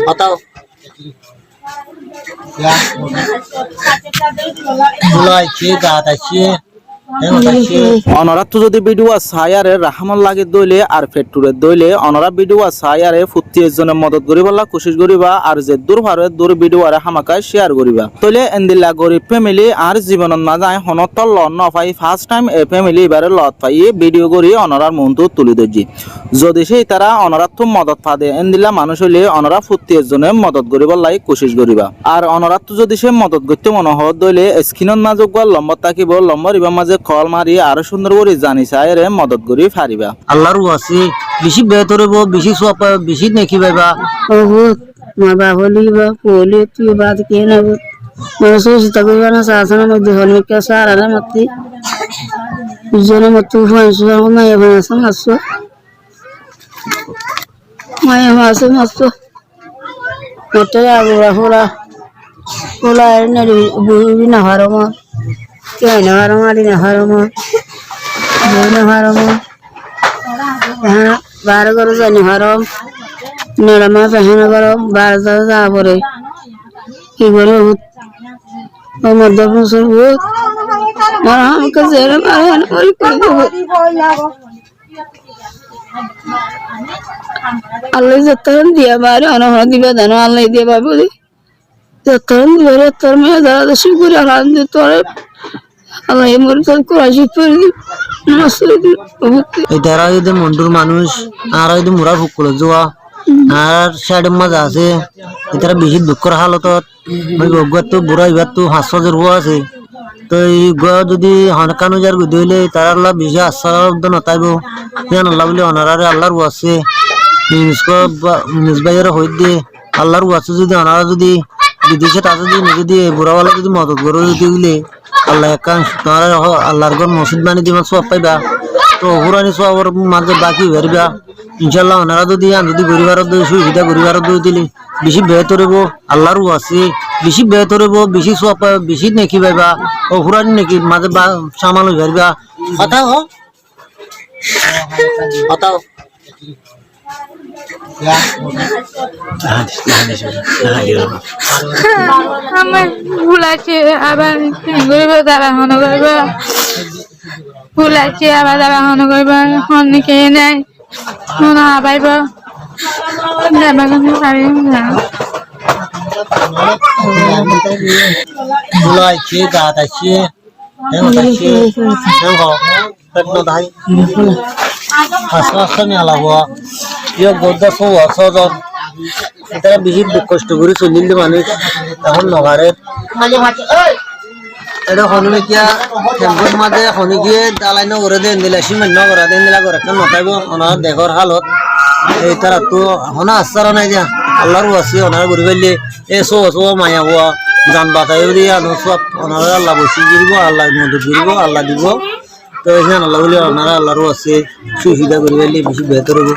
बताओ বুলাইছে দাঁত আছে অনরাত যদি ভিডিও সায়ারে রাহমান লাগে দইলে আর ফেটুরে দইলে অনরা ভিডিও সায়ারে ফুটি এজনের মদত করিবলা কোশিশ করিবা আর যে দূর ভারে দূর ভিডিও আরে হামাকায় শেয়ার করিবা তইলে এন্দিলা গরিব ফ্যামিলি আর জীবনত না যায় হনতল ল ন পাই ফার্স্ট টাইম এ ফ্যামিলি এবারে লত পাই ভিডিও করি অনরার মনটো তুলি দজি যদি সেই তারা অনরাত মদত পাদে এন্দিলা মানুষ হইলে অনরা ফুটি এজনে মদত করিবলাই কোশিশ করিবা আর অনরাত যদি সে মদত করতে মন হয় দইলে স্ক্রিনত না যোগ লম্বা থাকিব লম্বা রিবা মাঝে কল মারি আর সুন্দর করে জানি চাইরে মদত করি ফারিবা আল্লাহর ওয়াসি বেশি বেহতর হইব বেশি সওয়াব বেশি নেকি পাইবা বহুত মা বাবলি বা পলি তুই বাদ কে না মসুস তগবা না সাসনা মধ্যে হলমি কে সারা না মতি জনে মতু ফাঁসু না এবা সমস্য মায়া মাসে মস্ত মতে আগরা হোলা হোলা এনে বুই না হারমা কে না হারমা দিনা হারমা বুই না হারমা হ্যাঁ বার করে জানি হারম নেড়ামা পেহানা করো বারোটা যা পরে কি করে ও মধ্যে বছর বহুত আমাকে জেলে মারান করে আল্লাহ যতক্ষণ দিয়া বারে অনহর দিবে দেন আল্লাহ দিয়ে পাবো যতক্ষণ দিবে তোর মেয়ে দাদা দশি করে আনন্দ তোরে আল্লাহ মরে তোর কোরআশি করে দি এটারা যদি মন্ডুর মানুষ আর যদি মুরা ফুকুল যোৱা আর সাইডের মাঝে আছে এটারা বেশি দুঃখের হালতত তো বুড়া এবার তো 500 জন আছে তো এই যদি হনকানো যার গুদি হইলে তার আল্লাহ বেশি আশ্রয় নতাইব জান আল্লাহ বলে অনারারে আল্লাহর ওয়াসে নিজবাইয়ের হই দিয়ে আল্লাহর ওয়াসে যদি অনারা যদি বিদেশে তা যদি বুড়াওয়ালা যদি মদত করে যদি হইলে আল্লাহ একান তোমার আল্লাহর ঘর মসজিদ বানিয়ে দিবেন সব পাইবা তো হুরানি সবার মাঝে বাকি ভেরিবা ইনশাল্লাহ ওনারা যদি যদি গরিবার সুবিধা গরিবার দিলে বেশি বেহতর হইব আল্লাহর আছে বেশি বেহতর হইব বেশি সব বেশি নেকি পাইবা ও হুরানি নেকি মাঝে সামাল ভেরিবা কথা হ बताओ আমার ভুল আছে আবার দাঁড়া মনে করবো ভুল আছে আবার দাঁড়া মনে করবো অনেকে নেয় মনে পাইব বুলাইছে দাঁত আছে এটা বেশি কষ্ট করে চলিলে মানুষ এখন নগারে এটা হনুমিকিয়া টেম্পোর মাঝে হনিকিয়ে দালাই নগরে দেন দিলে সিমেন্ট নগরা দেন দিলা করে একটা নটাইব ওনার দেহর হালত এই তারা তো হনা আশ্চার নাই দিয়া আল্লাহর আছে ওনারা ঘুরি পাইলে এ সো মায়া হওয়া যান বাতাই সব ওনারা আল্লাহ বসি দিব আল্লাহ মদত করিব আল্লাহ দিব তো এখানে আল্লাহ বলে ওনারা আল্লাহরও আছে সুবিধা করি পাইলে বেশি বেহতর হবো।